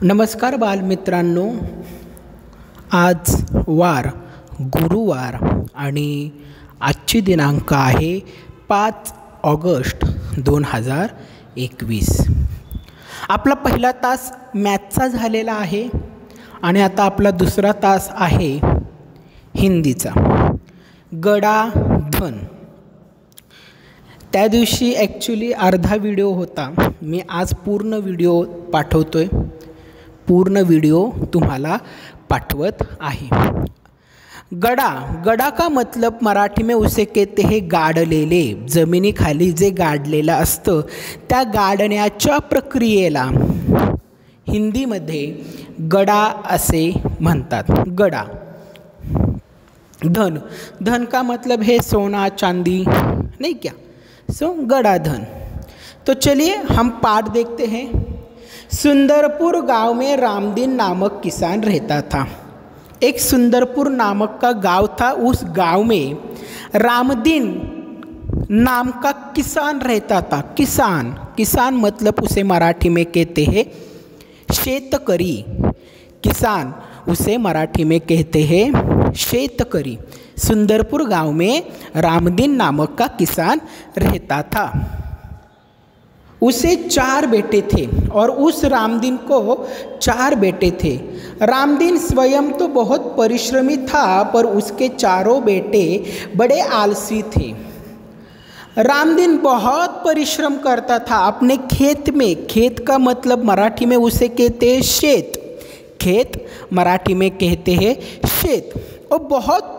नमस्कार बालमित्रांनो, आज वार गुरुवार आणि आजची दिनांक आहे 5 ऑगस्ट 2021। आपला पहिला तास मॅथचा झालेला आहे आणि आता आपला दुसरा तास आहे हिंदीचा। गडा धन त्या दिवशी ॲक्च्युली अर्धा व्हिडिओ होता, मी आज पूर्ण व्हिडिओ पाठवतोय, पूर्ण व्हिडिओ तुम्हाला पाठवत आहे। गड़ा का मतलब मराठी में उसे कहते हैं गाडलेले, जमिनीखाली जे गाडलेलं असतं त्या गाडण्याच्या प्रक्रियेला हिंदीमध्ये गड़ा असे म्हणतात। गड़ा। धन, धन का मतलब है सोना चांदी, नहीं क्या? सो गड़ा धन। तो चलिए हम पाठ देखते हैं। सुंदरपुर गांव में रामदीन नामक किसान रहता था। एक सुंदरपुर नामक का गांव था, उस गांव में रामदीन नाम का किसान रहता था। किसान, किसान मतलब उसे मराठी में कहते हैं शेतकरी। किसान उसे मराठी में कहते हैं शेतकरी। सुंदरपुर गांव में रामदीन नामक का किसान रहता था। उसे 4 बेटे थे और उस रामदीन को 4 बेटे थे। रामदीन स्वयं तो बहुत परिश्रमी था, पर उसके चारों बेटे बड़े आलसी थे। रामदीन बहुत परिश्रम करता था अपने खेत में। खेत का मतलब मराठी में उसे कहते हैं शेत। खेत मराठी में कहते हैं शेत। और बहुत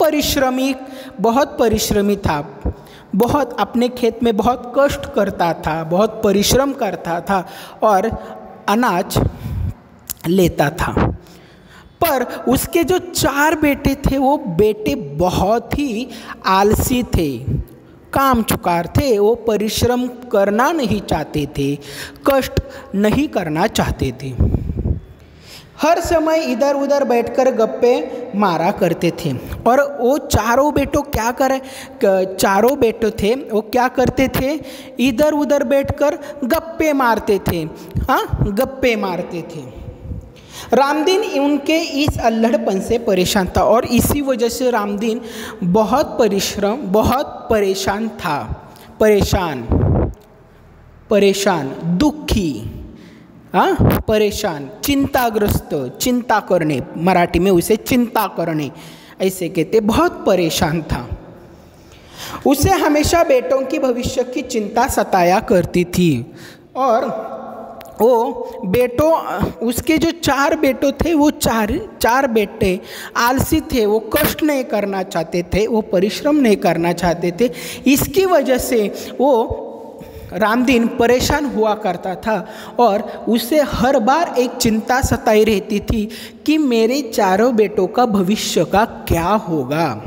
परिश्रमी था, बहुत अपने खेत में बहुत कष्ट करता था, बहुत परिश्रम करता था और अनाज लेता था। पर उसके जो 4 बेटे थे वो बेटे बहुत ही आलसी थे, काम चुकार थे। वो परिश्रम करना नहीं चाहते थे, कष्ट नहीं करना चाहते थे। हर समय इधर उधर बैठकर गप्पे मारा करते थे। और वो चारों बेटों चारों बेटों थे वो क्या करते थे? इधर उधर बैठकर गप्पे मारते थे। गप्पे मारते थे। रामदीन उनके इस अल्हड़पन से परेशान था और इसी वजह से रामदीन बहुत परेशान था। परेशान, दुखी, परेशान, चिंताग्रस्त, चिंता करने, मराठी में उसे चिंता करने ऐसे कहते। बहुत परेशान था। उसे हमेशा बेटों की भविष्य की चिंता सताया करती थी। और वो उसके जो 4 बेटों थे वो चार बेटे आलसी थे, वो कष्ट नहीं करना चाहते थे, वो परिश्रम नहीं करना चाहते थे। इसकी वजह से वो रामदीन परेशान हुआ करता था और उसे हर बार एक चिंता सताई रहती थी कि मेरे चारों बेटों का भविष्य का क्या होगा।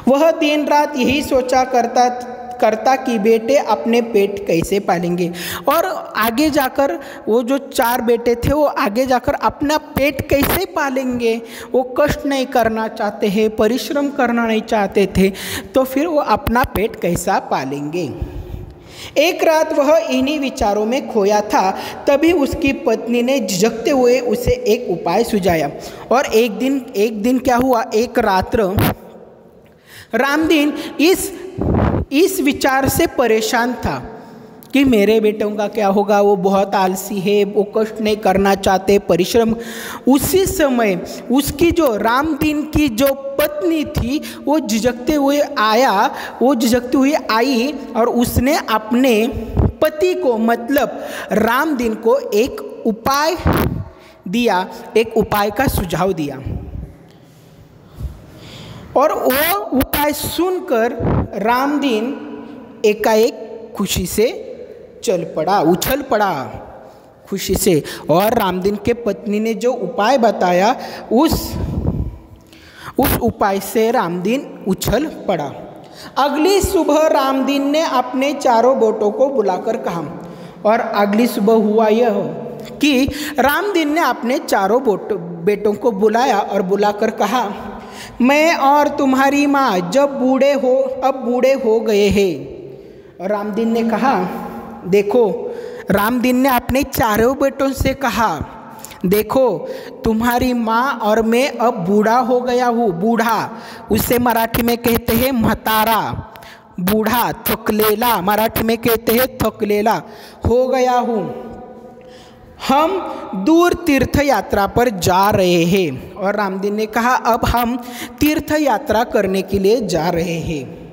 वह दिन रात यही सोचा करता कि बेटे अपने पेट कैसे पालेंगे। और आगे जाकर वो जो 4 बेटे थे वो आगे जाकर अपना पेट कैसे पालेंगे। वो कष्ट नहीं करना चाहते हैं, परिश्रम करना नहीं चाहते थे, तो फिर वो अपना पेट कैसा पालेंगे। एक रात वह इन्हीं विचारों में खोया था, तभी उसकी पत्नी ने झिझकते हुए उसे एक उपाय सुझाया। और एक दिन क्या हुआ, एक रात्र रामदीन इस विचार से परेशान था कि मेरे बेटों का क्या होगा, वो बहुत आलसी है, वो कष्ट नहीं करना चाहते, परिश्रम। उसी समय उसकी जो रामदीन की जो पत्नी थी वो झिझकते हुए आई और उसने अपने पति को मतलब रामदीन को एक उपाय दिया, एक उपाय का सुझाव दिया। और वो उपाय सुनकर रामदीन एकाएक खुशी से उछल पड़ा खुशी से। और रामदीन के पत्नी ने जो उपाय बताया उस उपाय से रामदीन उछल पड़ा। अगली सुबह रामदीन ने अपने चारों बेटों को बुलाकर कहा। और अगली सुबह हुआ यह कि रामदीन ने अपने चारों बेटों को बुलाया और बुलाकर कहा, मैं और तुम्हारी माँ अब बूढ़े हो गए हैं। और रामदीन ने कहा, देखो रामदीन ने अपने चारों बेटों से कहा, देखो तुम्हारी माँ और मैं अब बूढ़ा हो गया हूँ। बूढ़ा उसे मराठी में कहते हैं म्हातारा, बूढ़ा थकलेला, मराठी में कहते हैं थकलेला हो गया हूँ। हम दूर तीर्थ यात्रा पर जा रहे हैं। और रामदीन ने कहा, अब हम तीर्थ यात्रा करने के लिए जा रहे हैं।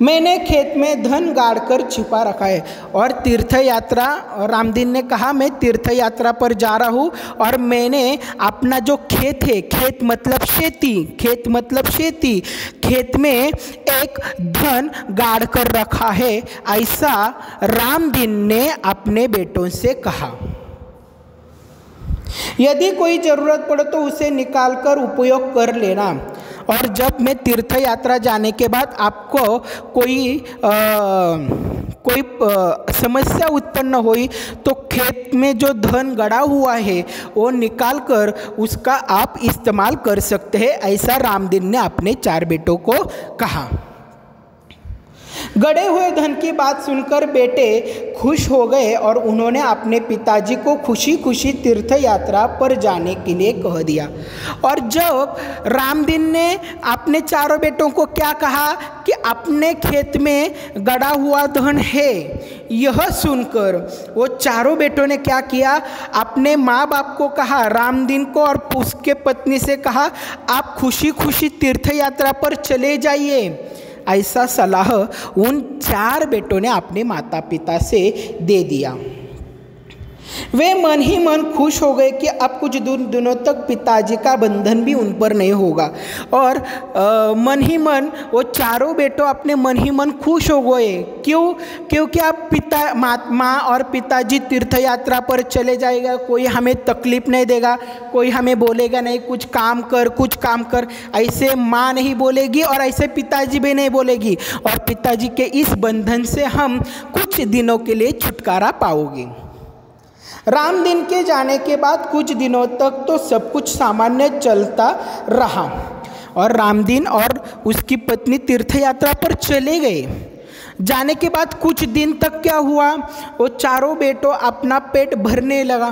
मैंने खेत में धन गाड़ कर छिपा रखा है। और तीर्थ यात्रा, रामदीन ने कहा, मैं तीर्थ यात्रा पर जा रहा हूँ और मैंने अपना जो खेत है, खेत मतलब खेती, खेत मतलब खेती, खेत में एक धन गाड़ कर रखा है, ऐसा रामदीन ने अपने बेटों से कहा। यदि कोई ज़रूरत पड़े तो उसे निकाल कर उपयोग कर लेना। और जब मैं तीर्थ यात्रा जाने के बाद आपको कोई समस्या उत्पन्न हुई तो खेत में जो धन गड़ा हुआ है वो निकाल कर उसका आप इस्तेमाल कर सकते हैं, ऐसा रामदीन ने अपने 4 बेटों को कहा। गड़े हुए धन की बात सुनकर बेटे खुश हो गए और उन्होंने अपने पिताजी को खुशी खुशी तीर्थ यात्रा पर जाने के लिए कह दिया। और जब रामदीन ने अपने 4 बेटों को क्या कहा कि अपने खेत में गड़ा हुआ धन है, यह सुनकर वो 4 बेटों ने क्या किया, अपने माँ बाप को कहा, रामदीन को और उसके पत्नी से कहा, आप खुशी खुशी तीर्थ यात्रा पर चले जाइए। ऐसा सलाह उन 4 बेटों ने अपने माता पिता से दे दिया। वे मन ही मन खुश हो गए कि अब कुछ दिनों तक पिताजी का बंधन भी उन पर नहीं होगा। और मन ही मन वो 4 बेटों अपने मन ही मन खुश हो गए। क्यों? क्योंकि अब माँ और पिताजी तीर्थ यात्रा पर चले जाएगा, कोई हमें तकलीफ नहीं देगा, कोई हमें बोलेगा नहीं कुछ काम कर, ऐसे माँ नहीं बोलेगी और ऐसे पिताजी भी नहीं बोलेगी। और पिताजी के इस बंधन से हम कुछ दिनों के लिए छुटकारा पाओगे। रामदीन के जाने के बाद कुछ दिनों तक तो सब कुछ सामान्य चलता रहा और रामदीन और उसकी पत्नी तीर्थ यात्रा पर चले गए। जाने के बाद कुछ दिन तक क्या हुआ, वो 4 बेटों अपना पेट भरने लगा,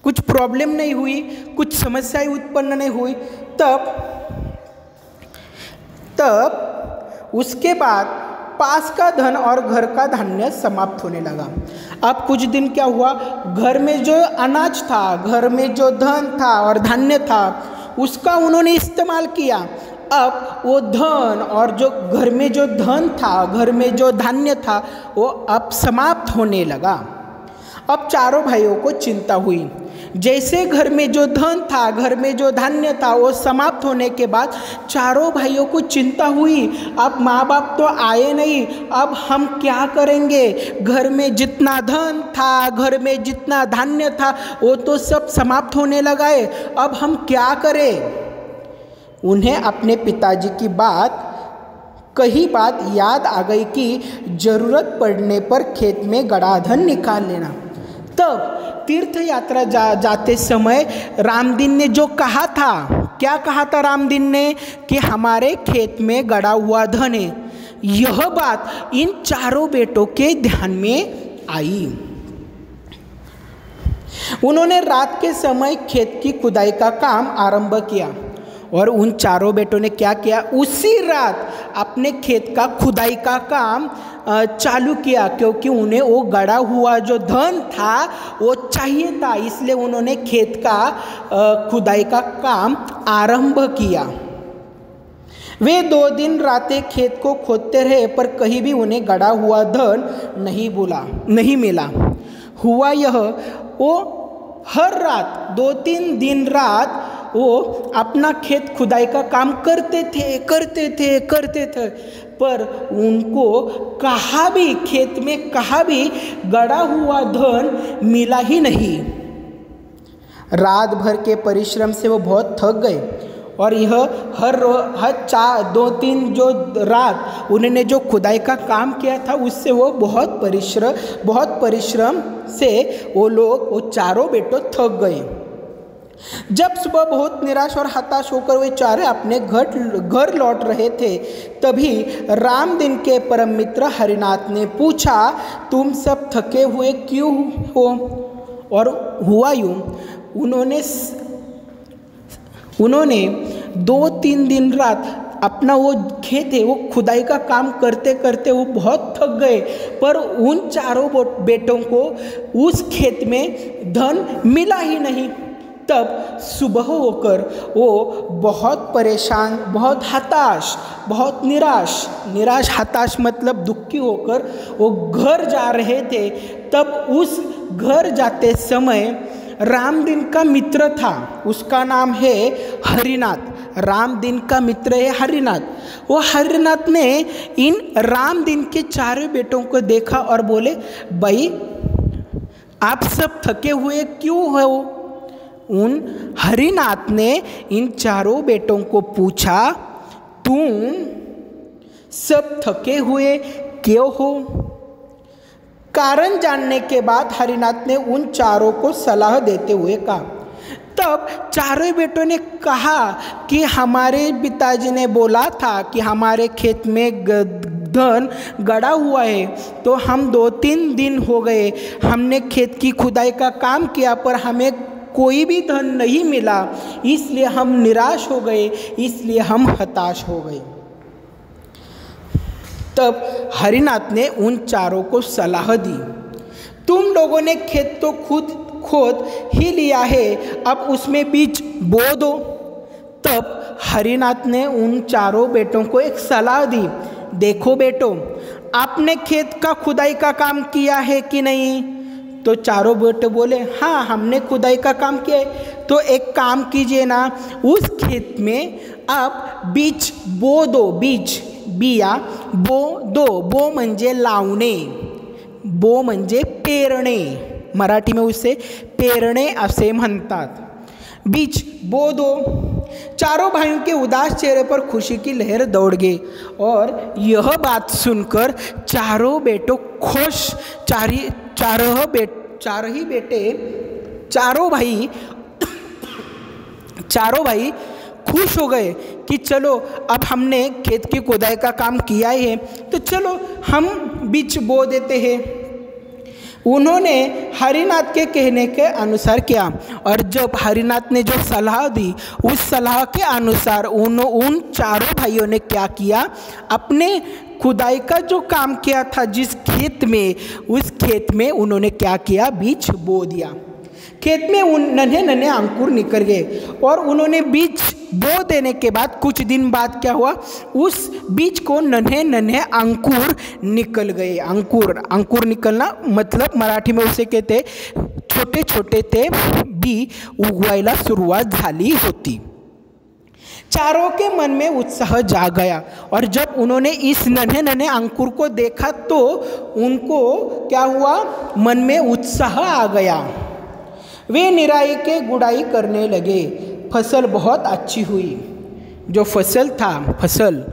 कुछ प्रॉब्लम नहीं हुई, कुछ समस्याएं उत्पन्न नहीं हुई। तब उसके बाद पास का धन और घर का धान्य समाप्त होने लगा। अब कुछ दिन क्या हुआ, घर में जो अनाज था, घर में जो धन था और धान्य था, उसका उन्होंने इस्तेमाल किया। अब वो धन और जो घर में जो धन था, घर में जो धान्य था, वो अब समाप्त होने लगा। अब 4 भाइयों को चिंता हुई। जैसे घर में जो धन था, घर में जो धान्य था, वो समाप्त होने के बाद 4 भाइयों को चिंता हुई। अब माँ बाप तो आए नहीं, अब हम क्या करेंगे? घर में जितना धन था, घर में जितना धान्य था, वो तो सब समाप्त होने लगा है, अब हम क्या करें? उन्हें अपने पिताजी की कही बात याद आ गई कि जरूरत पड़ने पर खेत में गड़ा धन निकाल लेना। तब तीर्थ यात्रा जाते समय रामदीन ने जो कहा था, क्या कहा था रामदीन ने, कि हमारे खेत में गड़ा हुआ धन है, यह बात इन 4 बेटों के ध्यान में आई। उन्होंने रात के समय खेत की खुदाई का काम आरंभ किया और उन 4 बेटों ने क्या किया, उसी रात अपने खेत का खुदाई का काम चालू किया, क्योंकि उन्हें वो गड़ा हुआ जो धन था वो चाहिए था, इसलिए उन्होंने खेत का खुदाई का काम आरंभ किया। वे 2 दिन रातें खेत को खोदते रहे पर कहीं भी उन्हें गड़ा हुआ धन नहीं मिला। हुआ यह, वो हर रात 2-3 दिन रात वो अपना खेत खुदाई का काम करते थे, पर उनको कहाँ भी खेत में कहाँ भी गड़ा हुआ धन मिला ही नहीं। रात भर के परिश्रम से वो बहुत थक गए और यह हर 2-3 जो रात उन्होंने जो खुदाई का काम किया था, उससे वो बहुत परिश्रम से वो 4 बेटों थक गए। जब सुबह बहुत निराश और हताश होकर वे चारे अपने घर लौट रहे थे, तभी रामदीन के परम मित्र हरिनाथ ने पूछा, तुम सब थके हुए क्यों हो? और हुआ यूं, उन्होंने 2-3 दिन रात अपना वो खेत है वो खुदाई का काम करते करते वो बहुत थक गए, पर उन चारों बेटों को उस खेत में धन मिला ही नहीं। तब सुबह होकर वो बहुत परेशान, बहुत हताश, बहुत निराश हताश मतलब दुखी होकर वो घर जा रहे थे। तब उस घर जाते समय रामदीन का मित्र था, उसका नाम है हरिनाथ। रामदीन का मित्र है हरिनाथ। वो हरिनाथ ने इन रामदीन के चारों बेटों को देखा और बोले, भाई आप सब थके हुए क्यों हो? उन हरिनाथ ने इन चारों बेटों को पूछा, तुम सब थके हुए क्यों हो? कारण जानने के बाद हरिनाथ ने उन चारों को सलाह देते हुए कहा। तब चारों बेटों ने कहा कि हमारे पिताजी ने बोला था कि हमारे खेत में धन गड़ा हुआ है, तो हम 2-3 दिन हो गए हमने खेत की खुदाई का काम किया, पर हमें कोई भी धन नहीं मिला, इसलिए हम निराश हो गए, इसलिए हम हताश हो गए। तब हरिनाथ ने उन चारों को सलाह दी, तुम लोगों ने खेत तो खुद खोद ही लिया है, अब उसमें बीज बो दो। तब हरिनाथ ने उन चारों बेटों को एक सलाह दी, देखो बेटो, आपने खेत का खुदाई का काम किया है कि नहीं? तो चारों बेटे बोले, हाँ हमने खुदाई का काम किया है। तो एक काम कीजिए ना, उस खेत में आप बीज बो दो, बिया बो दो। बो म्हणजे लावणे, बो म्हणजे पेरणे, मराठी में उसे पेरणे असे म्हणतात। बीज बो दो। चारों भाइयों के उदास चेहरे पर खुशी की लहर दौड़ गई और यह बात सुनकर चारों बेटों खुश, चारों भाई खुश हो गए कि चलो अब हमने खेत की खुदाई का काम किया है, तो चलो हम बीज बो देते हैं। उन्होंने हरिनाथ के कहने के अनुसार किया और जब हरिनाथ ने जो सलाह दी उस सलाह के अनुसार उन चारों भाइयों ने क्या किया, अपने खुदाई का जो काम किया था जिस खेत में, उस खेत में उन्होंने क्या किया, बीज बो दिया। खेत में नन्हे अंकुर निकल गए और उन्होंने बीज बो देने के बाद कुछ दिन बाद क्या हुआ, उस बीज को नन्हे अंकुर निकल गए। अंकुर निकलना मतलब मराठी में उसे कहते छोटे छोटे ते बी उगवायला सुरुवात झाली होती। चारों के मन में उत्साह जाग गया और जब उन्होंने इस नन्हे अंकुर को देखा तो उनको क्या हुआ, मन में उत्साह आ गया। वे निराई के गुड़ाई करने लगे। फसल बहुत अच्छी हुई। जो फसल था, फसल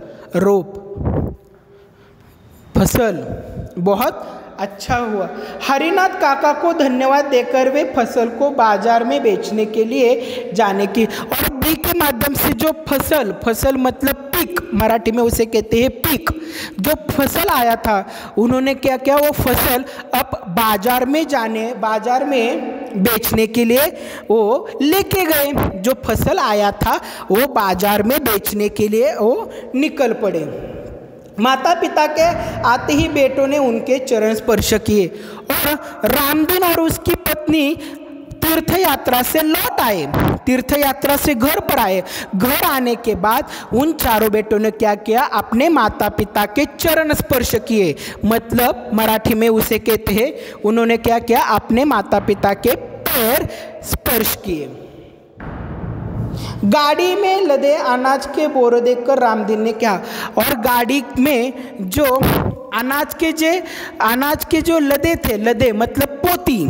बहुत अच्छा हुआ। हरिनाथ काका को धन्यवाद देकर वे फसल को बाजार में बेचने के लिए जाने की, और बी के माध्यम से जो फसल मतलब पीक, मराठी में उसे कहते हैं पीक, जो फसल आया था उन्होंने क्या किया, वो फसल अब बाजार में बेचने के लिए वो लेके गए। जो फसल आया था वो बाजार में बेचने के लिए वो निकल पड़े। माता पिता के आते ही बेटों ने उनके चरण स्पर्श किए और रामदीन और उसकी पत्नी तीर्थ यात्रा से लौट आए, तीर्थ यात्रा से घर पर आए। घर आने के बाद उन चारों बेटों ने क्या किया, अपने माता पिता के चरण स्पर्श किए, मतलब मराठी में उसे कहते हैं, उन्होंने क्या किया, अपने माता पिता के पैर स्पर्श किए। गाड़ी में लदे अनाज के बोरे देखकर रामदीन ने क्या, और गाड़ी में जो अनाज के जो लदे थे, लदे मतलब पोती,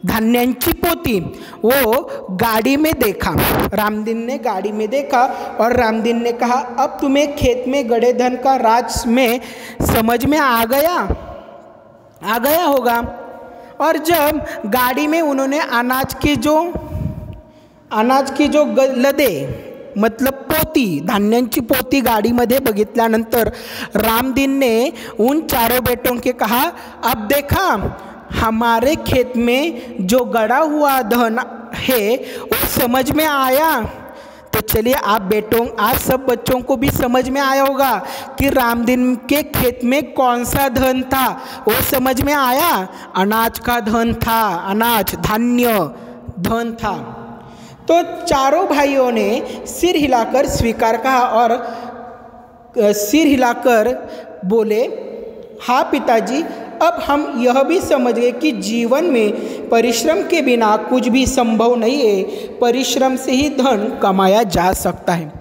धान्यांची पोती, वो गाड़ी में देखा। रामदीन ने गाड़ी में देखा और रामदीन ने कहा, अब तुम्हें खेत में गड़े धन का राज में समझ में आ गया होगा। और जब गाड़ी में उन्होंने अनाज के जो अनाजची जो लदे मतलब पोती, धान्यांची पोती गाडीमध्ये बघितल्यानंतर रामदीन ने उन चारों बेटों के कहा, अब देखा हमारे खेत में जो गड़ा हुआ धन है वो समझ में आया। तो चलिए आप बेटों, आप सब बच्चों को भी समझ में आया होगा कि रामदीन के खेत में कौन सा धन था, वो समझ में आया। अनाज का धन था, अनाज धान्य धन था। तो चारों भाइयों ने सिर हिलाकर स्वीकार कहा और सिर हिलाकर बोले, हाँ पिताजी, अब हम यह भी समझ गए कि जीवन में परिश्रम के बिना कुछ भी संभव नहीं है, परिश्रम से ही धन कमाया जा सकता है।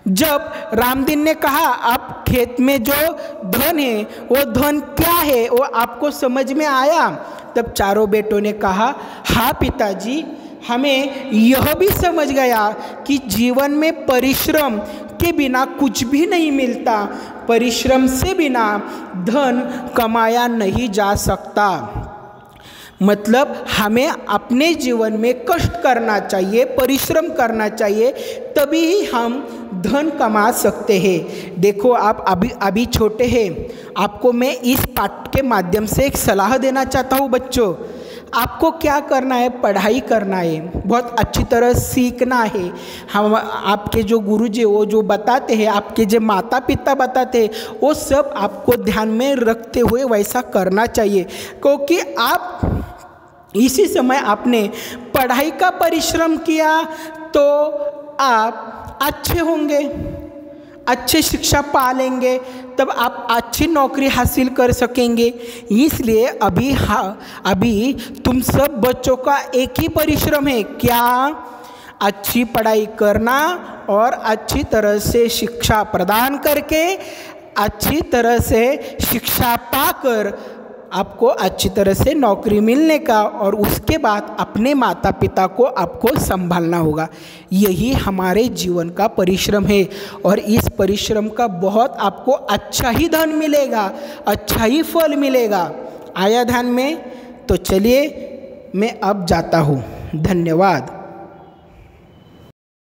जब रामदीन ने कहा आप खेत में जो धन है वो धन क्या है वो आपको समझ में आया, तब चारों बेटों ने कहा, हाँ पिताजी, हमें यह भी समझ गया कि जीवन में परिश्रम के बिना कुछ भी नहीं मिलता, परिश्रम से बिना धन कमाया नहीं जा सकता। मतलब हमें अपने जीवन में कष्ट करना चाहिए, परिश्रम करना चाहिए, तभी ही हम धन कमा सकते हैं। देखो आप अभी छोटे हैं, आपको मैं इस पाठ के माध्यम से एक सलाह देना चाहता हूँ बच्चों। आपको क्या करना है, पढ़ाई करना है, बहुत अच्छी तरह सीखना है। हम आपके जो गुरुजी वो जो बताते हैं, आपके जो माता पिता बताते हैं, वो सब आपको ध्यान में रखते हुए वैसा करना चाहिए, क्योंकि आप इसी समय आपने पढ़ाई का परिश्रम किया तो आप अच्छे होंगे, अच्छे शिक्षा पा लेंगे, तब आप अच्छी नौकरी हासिल कर सकेंगे। इसलिए अभी तुम सब बच्चों का एक ही परिश्रम है, क्या? अच्छी पढ़ाई करना और अच्छी तरह से शिक्षा प्रदान करके, अच्छी तरह से शिक्षा पाकर आपको अच्छी तरह से नौकरी मिलने का, और उसके बाद अपने माता पिता को आपको संभालना होगा। यही हमारे जीवन का परिश्रम है और इस परिश्रम का बहुत आपको अच्छा ही धन मिलेगा, अच्छा ही फल मिलेगा। आया ध्यान में? तो चलिए मैं अब जाता हूँ। धन्यवाद।